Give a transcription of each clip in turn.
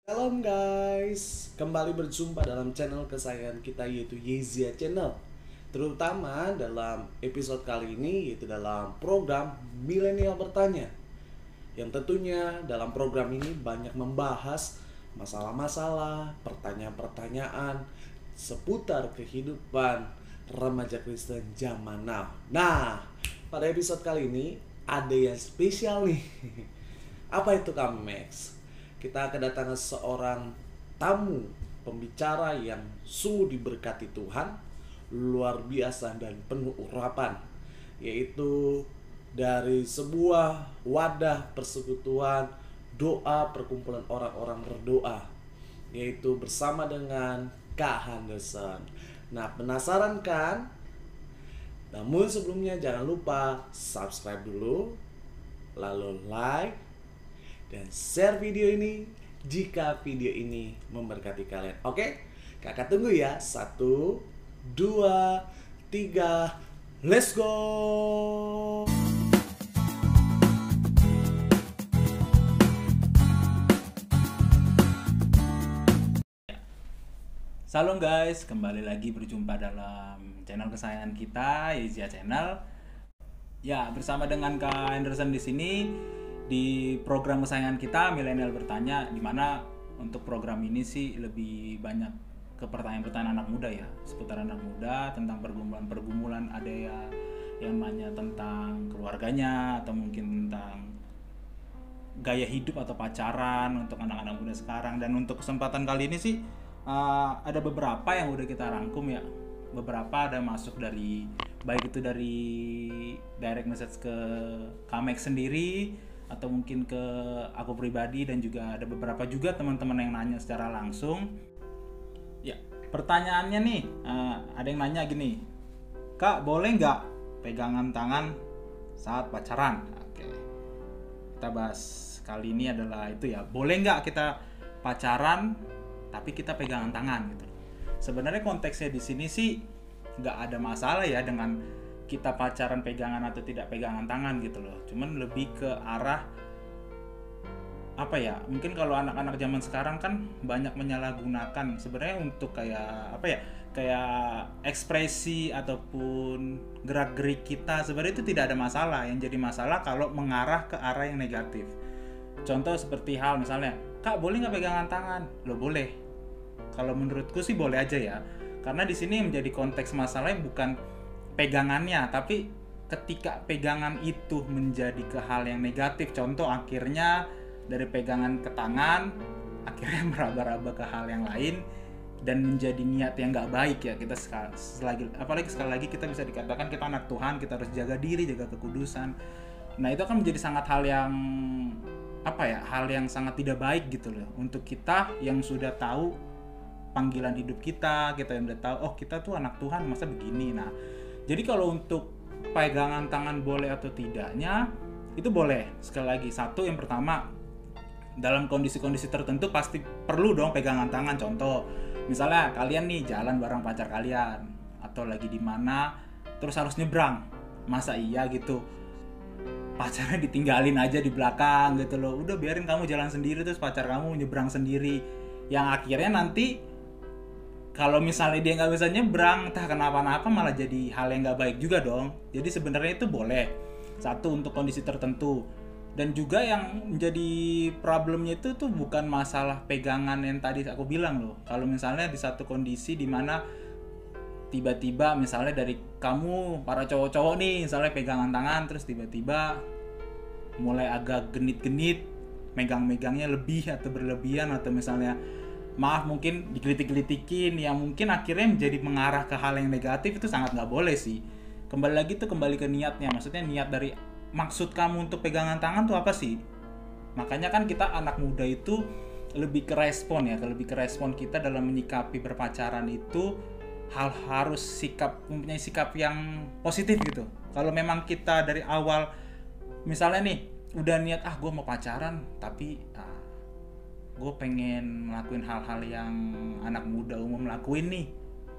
Shalom guys, kembali berjumpa dalam channel kesayangan kita yaitu Yezia Channel. Terutama dalam episode kali ini yaitu dalam program Milenial Bertanya. Yang tentunya dalam program ini banyak membahas masalah-masalah, pertanyaan-pertanyaan seputar kehidupan remaja Kristen zaman now. Nah, pada episode kali ini ada yang spesial nih. Apa itu Kak Max? Kita kedatangan seorang tamu pembicara yang sungguh diberkati Tuhan, luar biasa dan penuh urapan, yaitu dari sebuah wadah persekutuan doa perkumpulan orang-orang berdoa, yaitu bersama dengan Kak Henderson. Nah, penasaran kan? Namun sebelumnya jangan lupa subscribe dulu, lalu like dan share video ini jika video ini memberkati kalian. Oke? Kakak tunggu ya. 1, 2, 3, let's go. Salam guys, kembali lagi berjumpa dalam channel kesayangan kita, Yezia Channel. Ya, bersama dengan Kak Henderson di sini di program kesayangan kita Milenial Bertanya, di mana untuk program ini sih lebih banyak ke pertanyaan-pertanyaan anak muda ya, seputar anak muda tentang pergumulan-pergumulan, ada ya yang nanya tentang keluarganya atau mungkin tentang gaya hidup atau pacaran untuk anak-anak muda sekarang. Dan untuk kesempatan kali ini sih ada beberapa yang udah kita rangkum ya. Beberapa ada masuk dari, baik itu dari direct message ke Kamek sendiri atau mungkin ke aku pribadi, dan juga ada beberapa juga teman-teman yang nanya secara langsung. Ya, pertanyaannya nih, ada yang nanya gini, Kak, boleh nggak pegangan tangan saat pacaran? Oke, kita bahas kali ini adalah itu ya, boleh nggak kita pacaran tapi kita pegangan tangan gitu. Sebenarnya konteksnya di sini sih nggak ada masalah ya dengan kita pacaran pegangan atau tidak pegangan tangan gitu loh. Cuman lebih ke arah apa ya? Mungkin kalau anak-anak zaman sekarang kan banyak menyalahgunakan sebenarnya untuk kayak apa ya? Kayak ekspresi ataupun gerak-gerik kita sebenarnya itu tidak ada masalah. Yang jadi masalah kalau mengarah ke arah yang negatif. Contoh seperti hal misalnya, Kak, boleh nggak pegangan tangan? Lo boleh. Kalau menurutku sih boleh aja ya. Karena di sini menjadi konteks masalahnya bukan pegangannya, tapi ketika pegangan itu menjadi ke hal yang negatif. Contoh akhirnya dari pegangan ke tangan akhirnya meraba-raba ke hal yang lain dan menjadi niat yang nggak baik ya. Kita apalagi sekali lagi kita bisa dikatakan kita anak Tuhan, kita harus jaga diri, jaga kekudusan. Nah, itu akan menjadi sangat hal yang hal yang sangat tidak baik gitu loh untuk kita yang sudah tahu panggilan hidup kita yang udah tahu, oh kita tuh anak Tuhan, masa begini. Nah, jadi kalau untuk pegangan tangan boleh atau tidaknya, itu boleh. Sekali lagi, satu, yang pertama, dalam kondisi-kondisi tertentu pasti perlu dong pegangan tangan. Contoh, misalnya kalian nih jalan bareng pacar kalian, atau lagi di mana, terus harus nyebrang. Masa iya gitu, pacarnya ditinggalin aja di belakang gitu loh. Udah biarin kamu jalan sendiri, terus pacar kamu nyebrang sendiri. Yang akhirnya nanti kalau misalnya dia nggak bisa nyebrang, entah kenapa-napa malah jadi hal yang nggak baik juga dong. Jadi sebenarnya itu boleh. Satu, untuk kondisi tertentu. Dan juga yang menjadi problemnya itu tuh bukan masalah pegangan yang tadi aku bilang loh. Kalau misalnya di satu kondisi di mana tiba-tiba misalnya dari kamu, para cowok-cowok nih, misalnya pegangan tangan, terus tiba-tiba mulai agak genit-genit, megang-megangnya lebih atau berlebihan, atau misalnya maaf mungkin digelitik-gelitikin, yang mungkin akhirnya menjadi mengarah ke hal yang negatif, itu sangat nggak boleh sih. Kembali ke niatnya, maksudnya niat dari maksud kamu untuk pegangan tangan tuh apa sih? Makanya kan kita anak muda itu lebih ke respon kita dalam menyikapi berpacaran itu harus mempunyai sikap yang positif gitu. Kalau memang kita dari awal misalnya nih udah niat gue mau pacaran tapi gue pengen ngelakuin hal-hal yang anak muda umum lakuin nih,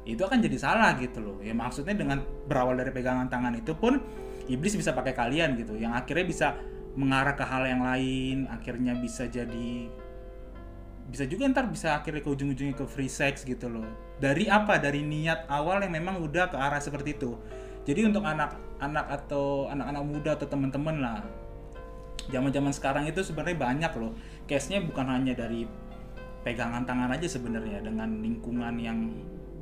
itu akan jadi salah gitu loh ya. Maksudnya dengan berawal dari pegangan tangan itu pun iblis bisa pakai kalian gitu, yang akhirnya bisa mengarah ke hal yang lain, akhirnya bisa jadi bisa juga ntar bisa akhirnya ke ujung-ujungnya ke free sex gitu loh. Dari apa? Dari niat awal yang memang udah ke arah seperti itu. Jadi untuk anak-anak atau anak-anak muda atau teman-teman lah, zaman-zaman sekarang itu sebenarnya banyak loh. Case-nya bukan hanya dari pegangan tangan aja sebenarnya, dengan lingkungan yang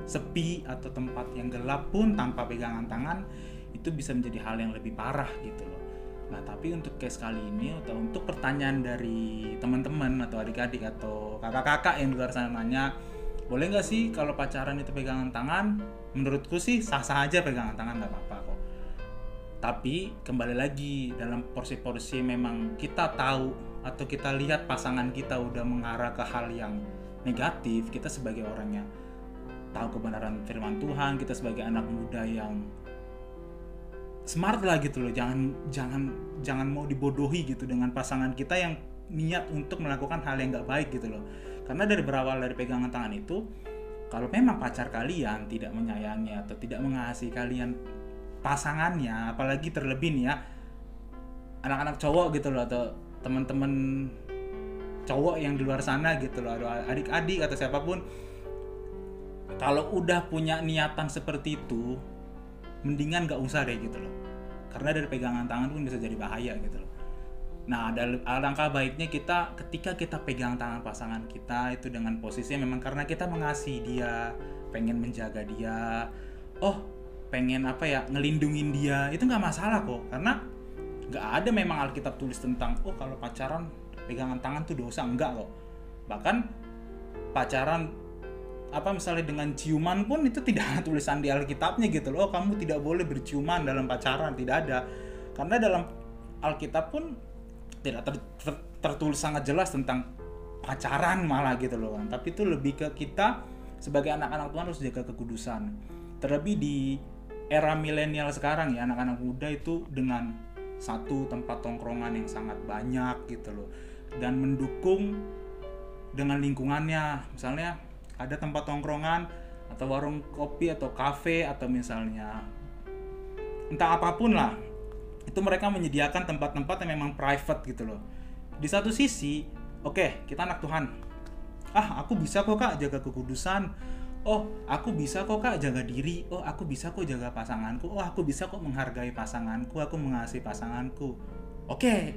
sepi atau tempat yang gelap pun tanpa pegangan tangan itu bisa menjadi hal yang lebih parah gitu loh. Nah, tapi untuk case kali ini atau untuk pertanyaan dari teman-teman atau adik-adik atau kakak-kakak yang di luar sana nanya, boleh nggak sih kalau pacaran itu pegangan tangan? Menurutku sih sah-sah aja pegangan tangan, nggak apa-apa kok. Tapi kembali lagi, dalam porsi-porsi memang kita tahu atau kita lihat pasangan kita udah mengarah ke hal yang negatif, kita sebagai orangnya tahu kebenaran firman Tuhan, kita sebagai anak muda yang smart lah gitu loh, jangan mau dibodohi gitu dengan pasangan kita yang niat untuk melakukan hal yang nggak baik gitu loh. Karena dari berawal dari pegangan tangan itu, kalau memang pacar kalian tidak menyayangi atau tidak mengasihi kalian pasangannya, apalagi terlebih nih ya anak-anak cowok gitu loh atau teman-teman cowok yang di luar sana gitu loh, atau adik-adik atau siapapun, kalau udah punya niatan seperti itu, mendingan gak usah deh gitu loh. Karena dari pegangan tangan pun bisa jadi bahaya gitu loh. Nah, ada alangkah baiknya kita ketika kita pegang tangan pasangan kita itu dengan posisinya memang karena kita mengasihi dia, pengen menjaga dia, pengen ngelindungin dia, itu nggak masalah kok. Karena nggak ada memang Alkitab tulis tentang kalau pacaran pegangan tangan tuh dosa, enggak kok. Bahkan pacaran misalnya dengan ciuman pun itu tidak ada tulisan di Alkitabnya gitu loh. Kamu tidak boleh berciuman dalam pacaran, tidak ada. Karena dalam Alkitab pun tidak tertulis sangat jelas tentang pacaran malah gitu loh kan. Tapi itu lebih ke kita sebagai anak-anak Tuhan harus jaga kekudusan. Terlebih di era milenial sekarang ya, anak-anak muda itu dengan satu tempat tongkrongan yang sangat banyak gitu loh, dan mendukung dengan lingkungannya. Misalnya ada tempat tongkrongan atau warung kopi atau kafe atau misalnya entah apapun lah, itu mereka menyediakan tempat-tempat yang memang private gitu loh. Di satu sisi, kita anak Tuhan, aku bisa kok kak jaga kekudusan, aku bisa kok kak jaga diri, aku bisa kok jaga pasanganku, aku bisa kok menghargai pasanganku, aku mengasihi pasanganku.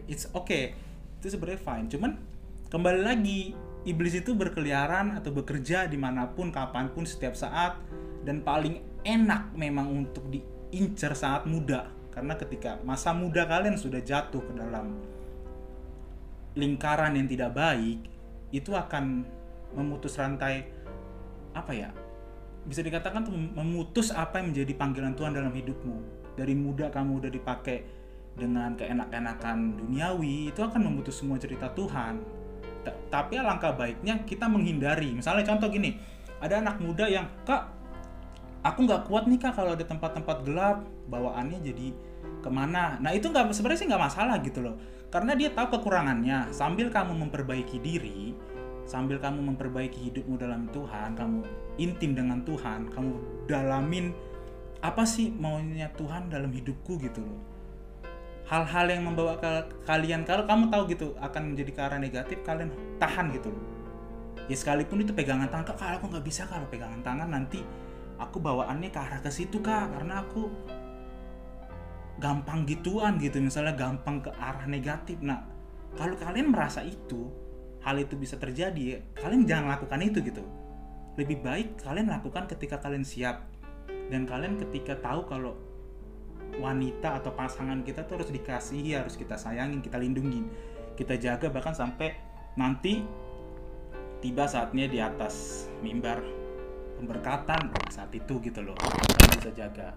It's okay, itu sebenarnya fine. Cuman kembali lagi, iblis itu berkeliaran atau bekerja dimanapun, kapanpun, setiap saat, dan paling enak memang untuk diincar saat muda. Karena ketika masa muda kalian sudah jatuh ke dalam lingkaran yang tidak baik, itu akan memutus rantai, bisa dikatakan tuh memutus apa yang menjadi panggilan Tuhan dalam hidupmu. Dari muda kamu udah dipakai dengan keenak-enakan duniawi, itu akan memutus semua cerita Tuhan. Tapi alangkah baiknya kita menghindari. Misalnya contoh gini, ada anak muda yang, kak, aku nggak kuat nih kak kalau ada tempat-tempat gelap, bawaannya jadi kemana. Nah itu sebenarnya sih nggak masalah gitu loh, karena dia tahu kekurangannya. Sambil kamu memperbaiki diri, sambil kamu memperbaiki hidupmu dalam Tuhan, kamu intim dengan Tuhan, kamu dalamin apa sih maunya Tuhan dalam hidupku gitu loh. Hal-hal yang membawa kalian, kalau kamu tahu gitu akan menjadi ke arah negatif, kalian tahan gitu loh. Ya sekalipun itu pegangan tangan, kak, aku nggak bisa kalau pegangan tangan, nanti aku bawaannya ke arah ke situ kak, karena aku gampang gituan gitu, misalnya gampang ke arah negatif. Nah, kalau kalian merasa hal itu bisa terjadi, kalian jangan lakukan itu gitu. Lebih baik kalian lakukan ketika kalian siap, dan kalian ketika tahu kalau wanita atau pasangan kita tuh harus dikasihi, harus kita sayangin, kita lindungin, kita jaga, bahkan sampai nanti tiba saatnya di atas mimbar pemberkatan saat itu gitu loh, kita bisa jaga.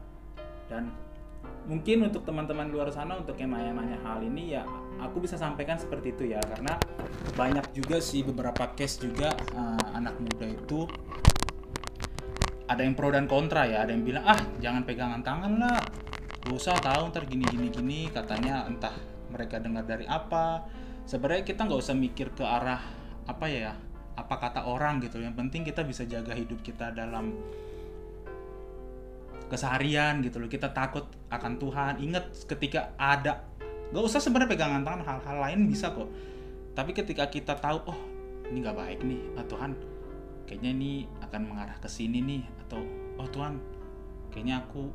Dan mungkin untuk teman-teman luar sana untuk yang nanya-nanya hal ini, ya aku bisa sampaikan seperti itu ya, karena banyak juga sih beberapa case juga anak muda itu ada yang pro dan kontra ya. Ada yang bilang jangan pegangan tangan lah, gak usah, tahu ntar gini katanya, entah mereka dengar dari apa. Sebenarnya kita nggak usah mikir ke arah apa kata orang gitu. Yang penting kita bisa jaga hidup kita dalam keseharian gitu loh. Kita takut akan Tuhan. Ingat ketika ada, nggak usah sebenarnya pegangan tangan, hal-hal lain bisa kok. Tapi ketika kita tahu ini nggak baik nih, Tuhan kayaknya ini akan mengarah ke sini nih, atau oh Tuhan kayaknya aku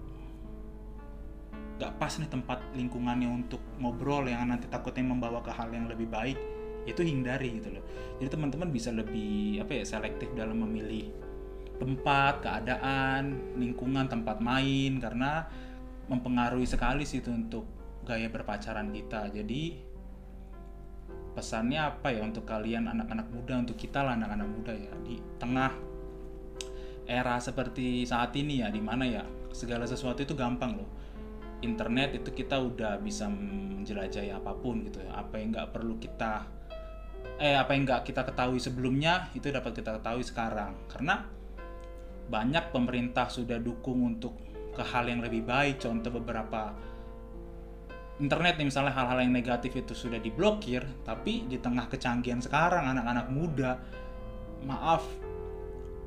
nggak pas nih tempat lingkungannya untuk ngobrol yang nanti takutnya membawa ke hal yang lebih baik, itu hindari gitu loh. Jadi teman-teman bisa lebih selektif dalam memilih tempat, keadaan, lingkungan, tempat main, karena mempengaruhi sekali sih itu untuk gaya berpacaran kita. Jadi pesannya apa ya untuk kalian anak-anak muda, untuk kita lah anak-anak muda ya, di tengah era seperti saat ini ya, dimana ya segala sesuatu itu gampang loh. Internet itu kita udah bisa menjelajahi apapun gitu ya. Apa yang nggak kita ketahui sebelumnya itu dapat kita ketahui sekarang, karena banyak pemerintah sudah dukung untuk ke hal yang lebih baik. Contoh beberapa internet nih, misalnya hal-hal yang negatif itu sudah diblokir, tapi di tengah kecanggihan sekarang anak-anak muda,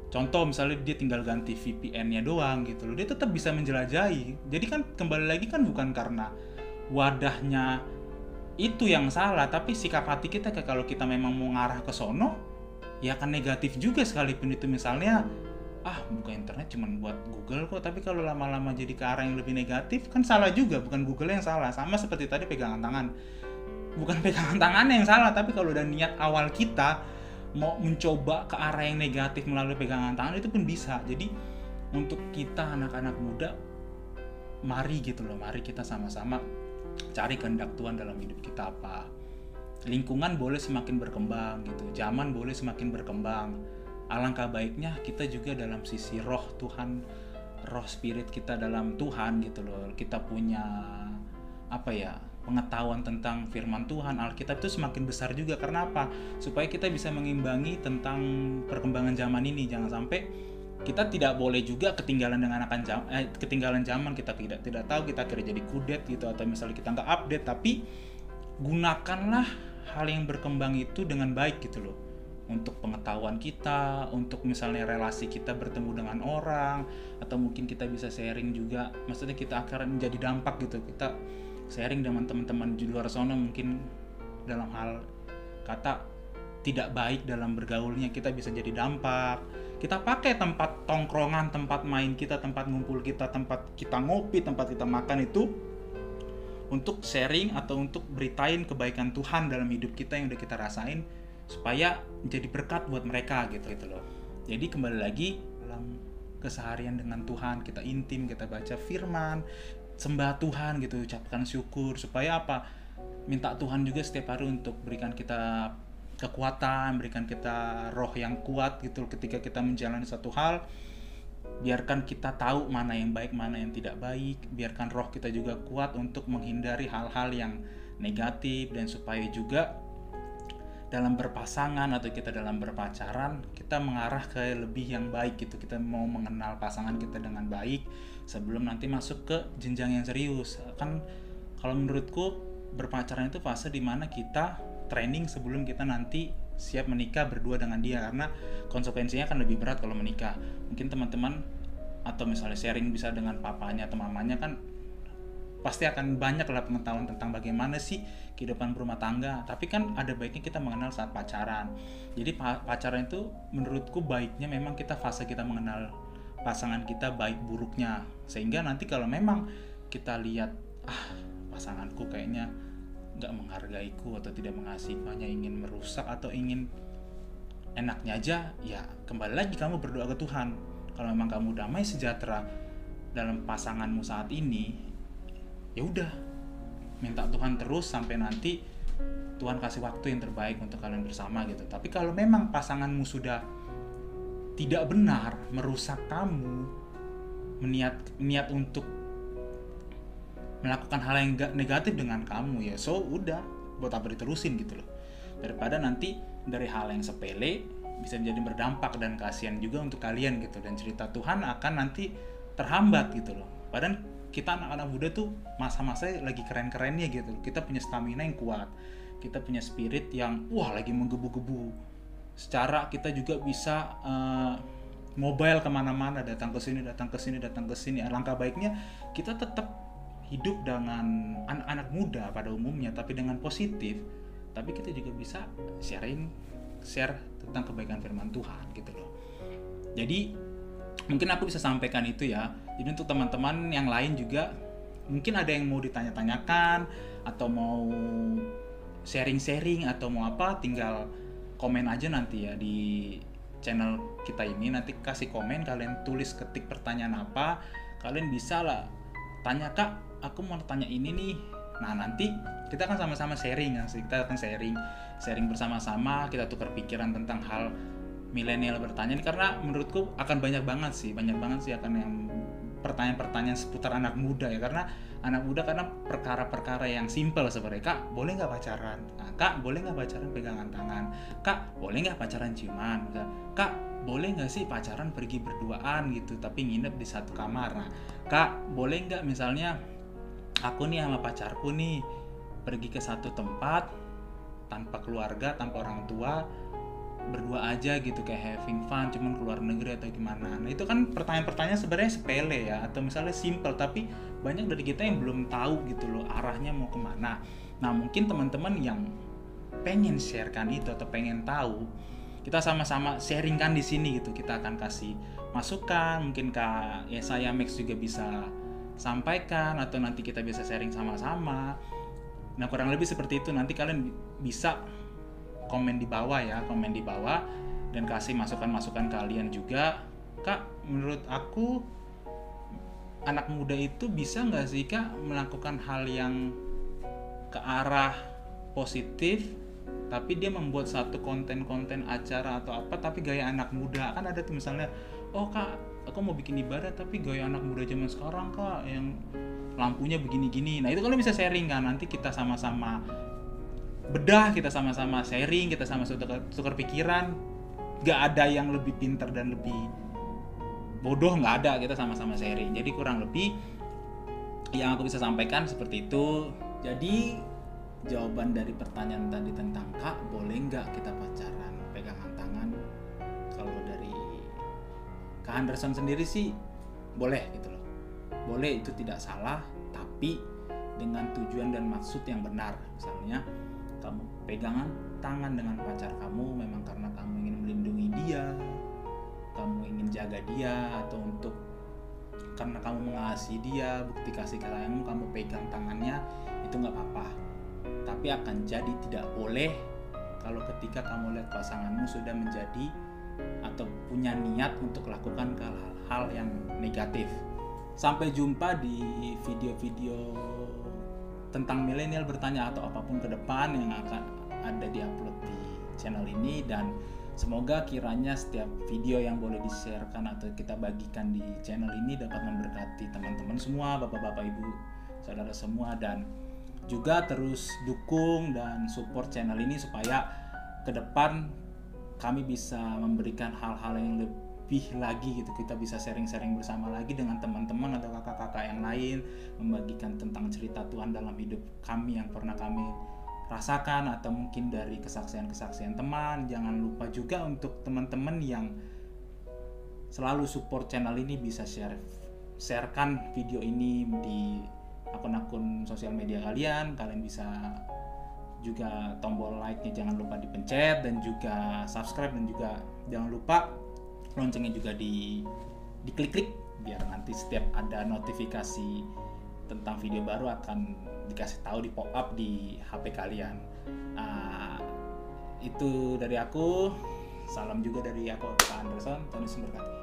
contoh misalnya dia tinggal ganti VPN-nya doang gitu loh, dia tetap bisa menjelajahi. Jadi kan kembali lagi kan bukan karena wadahnya itu yang salah, tapi sikap hati kita kalau kita memang mau ngarah ke sono ya akan negatif juga, sekalipun itu misalnya buka internet cuman buat Google kok, tapi kalau lama-lama jadi ke arah yang lebih negatif kan salah juga, bukan Google yang salah. Sama seperti tadi pegangan tangan, bukan pegangan tangannya yang salah, tapi kalau udah niat awal kita mau mencoba ke arah yang negatif melalui pegangan tangan itu pun bisa. Jadi untuk kita anak-anak muda, mari kita sama-sama cari kehendak Tuhan dalam hidup kita apa. Lingkungan boleh semakin berkembang gitu, zaman boleh semakin berkembang. Alangkah baiknya kita juga dalam sisi roh Tuhan, roh spirit kita dalam Tuhan gitu loh. Kita punya pengetahuan tentang firman Tuhan, Alkitab itu semakin besar juga. Karena apa? Supaya kita bisa mengimbangi tentang perkembangan zaman ini. Jangan sampai kita tidak boleh juga ketinggalan dengan ketinggalan zaman. Kita tidak tahu, kita kira jadi kudet gitu, atau misalnya kita nggak update. Tapi gunakanlah hal yang berkembang itu dengan baik gitu loh, untuk pengetahuan kita, untuk misalnya relasi kita bertemu dengan orang, atau mungkin kita bisa sharing juga, maksudnya kita akan menjadi dampak gitu, kita sharing dengan teman-teman di luar sana mungkin dalam hal kata tidak baik dalam bergaulnya, kita bisa jadi dampak. Kita pakai tempat tongkrongan, tempat main kita, tempat ngumpul kita, tempat kita ngopi, tempat kita makan itu untuk sharing atau untuk beritain kebaikan Tuhan dalam hidup kita yang udah kita rasain, supaya jadi berkat buat mereka gitu loh. Jadi kembali lagi dalam keseharian dengan Tuhan, kita intim, kita baca firman, sembah Tuhan gitu, ucapkan syukur, supaya minta Tuhan juga setiap hari untuk berikan kita kekuatan, berikan kita roh yang kuat gitu ketika kita menjalani suatu hal. Biarkan kita tahu mana yang baik, mana yang tidak baik. Biarkan roh kita juga kuat untuk menghindari hal-hal yang negatif, dan supaya juga dalam berpasangan atau kita dalam berpacaran kita mengarah ke lebih yang baik gitu. Kita mau mengenal pasangan kita dengan baik sebelum nanti masuk ke jenjang yang serius. Kan kalau menurutku berpacaran itu fase dimana kita training sebelum kita nanti siap menikah berdua dengan dia, karena konsekuensinya akan lebih berat kalau menikah. Mungkin teman-teman atau misalnya sharing bisa dengan papanya atau mamanya, kan pasti akan banyak lah pengetahuan tentang bagaimana sih kehidupan berumah tangga. Tapi kan ada baiknya kita mengenal saat pacaran. Jadi pacaran itu menurutku baiknya memang kita fase kita mengenal pasangan kita baik buruknya, sehingga nanti kalau memang kita lihat pasanganku kayaknya nggak menghargaiku atau tidak mengasihiku, hanya ingin merusak atau ingin enaknya aja, ya kembali lagi kamu berdoa ke Tuhan. Kalau memang kamu damai sejahtera dalam pasanganmu saat ini, ya udah minta Tuhan terus sampai nanti Tuhan kasih waktu yang terbaik untuk kalian bersama gitu. Tapi kalau memang pasanganmu sudah tidak benar, merusak kamu, niat untuk melakukan hal yang negatif dengan kamu, ya so udah, buat apa diterusin gitu loh. Daripada nanti dari hal yang sepele bisa menjadi berdampak, dan kasihan juga untuk kalian gitu, dan cerita Tuhan akan nanti terhambat gitu loh. Padahal kita anak-anak muda tuh masa-masa lagi keren-kerennya gitu. Kita punya stamina yang kuat, kita punya spirit yang lagi menggebu-gebu. Secara kita juga bisa mobile kemana-mana, datang ke sini. Alangkah baiknya kita tetap hidup dengan anak-anak muda pada umumnya, tapi dengan positif. Tapi kita juga bisa sharing share tentang kebaikan firman Tuhan gitu loh. Jadi mungkin aku bisa sampaikan itu ya. Jadi untuk teman-teman yang lain juga mungkin ada yang mau ditanya-tanyakan atau mau sharing-sharing atau mau apa, tinggal komen aja nanti ya di channel kita ini. Nanti kasih komen, kalian tulis ketik pertanyaan apa, kalian bisa lah tanya, Kak aku mau tanya ini nih. Nah nanti kita akan sama-sama sharing kan sih, kita akan sharing bersama-sama, kita tukar pikiran tentang hal milenial bertanya ini, karena menurutku akan banyak banget sih akan yang pertanyaan-pertanyaan seputar anak muda ya, karena perkara-perkara yang simpel seperti, Kak boleh nggak pacaran, nah, Kak boleh nggak pacaran pegangan tangan, Kak boleh nggak pacaran ciuman, Kak boleh nggak sih pacaran pergi berduaan gitu tapi nginep di satu kamar, nah, Kak boleh nggak misalnya aku nih sama pacarku nih pergi ke satu tempat tanpa keluarga, tanpa orang tua, berdua aja gitu kayak having fun, cuman keluar negeri atau gimana. Nah itu kan pertanyaan-pertanyaan sebenarnya sepele ya, atau misalnya simple, tapi banyak dari kita yang belum tahu gitu loh arahnya mau kemana. Nah mungkin teman-teman yang pengen sharekan itu atau pengen tahu, kita sama-sama sharingkan di sini gitu. Kita akan kasih masukan, mungkin Kak Yesaya Max juga bisa sampaikan, atau nanti kita bisa sharing sama-sama. Nah kurang lebih seperti itu. Nanti kalian bisa komen di bawah dan kasih masukan-masukan kalian juga. Kak menurut aku anak muda itu bisa nggak sih Kak melakukan hal yang ke arah positif, tapi dia membuat satu konten-konten acara atau apa tapi gaya anak muda. Kan ada tuh misalnya, oh Kak aku mau bikin ibadah tapi gaya anak muda zaman sekarang Kak, yang lampunya begini-gini. Nah itu kalian bisa sharing kan, nanti kita sama-sama bedah, kita sama-sama sharing, kita sama-sama tukar pikiran. Gak ada yang lebih pintar dan lebih bodoh, gak ada, kita sama-sama sharing. Jadi kurang lebih yang aku bisa sampaikan seperti itu. Jadi jawaban dari pertanyaan tadi tentang Kak boleh gak kita pacaran pegangan tangan, kalau dari Kak Anderson sendiri sih boleh gitu loh. Boleh, itu tidak salah, tapi dengan tujuan dan maksud yang benar. Misalnya kamu pegangan tangan dengan pacar kamu memang karena kamu ingin melindungi dia, kamu ingin jaga dia, atau untuk karena kamu mengasihi dia, bukti kasih sayangmu, kamu pegang tangannya, itu nggak apa-apa. Tapi akan jadi tidak boleh kalau ketika kamu lihat pasanganmu sudah menjadi atau punya niat untuk melakukan hal-hal yang negatif. Sampai jumpa di video-video tentang milenial bertanya atau apapun ke depan yang akan ada di-upload di channel ini, dan semoga kiranya setiap video yang boleh di-sharekan atau kita bagikan di channel ini dapat memberkati teman-teman semua, bapak-bapak, ibu, saudara semua, dan juga terus dukung dan support channel ini supaya ke depan kami bisa memberikan hal-hal yang lebih lagi gitu. Kita bisa sharing-sharing bersama lagi dengan teman-teman atau kakak-kakak yang lain, membagikan tentang cerita Tuhan dalam hidup kami yang pernah kami rasakan, atau mungkin dari kesaksian-kesaksian teman. Jangan lupa juga untuk teman-teman yang selalu support channel ini bisa sharekan video ini di akun-akun sosial media kalian. Kalian bisa juga tombol like-nya jangan lupa dipencet, dan juga subscribe, dan juga jangan lupa loncengnya juga diklik-klik biar nanti setiap ada notifikasi tentang video baru akan dikasih tahu, di pop up di HP kalian. Itu dari aku. Salam juga dari aku, Pak Anderson. Tuhan Yesus memberkati.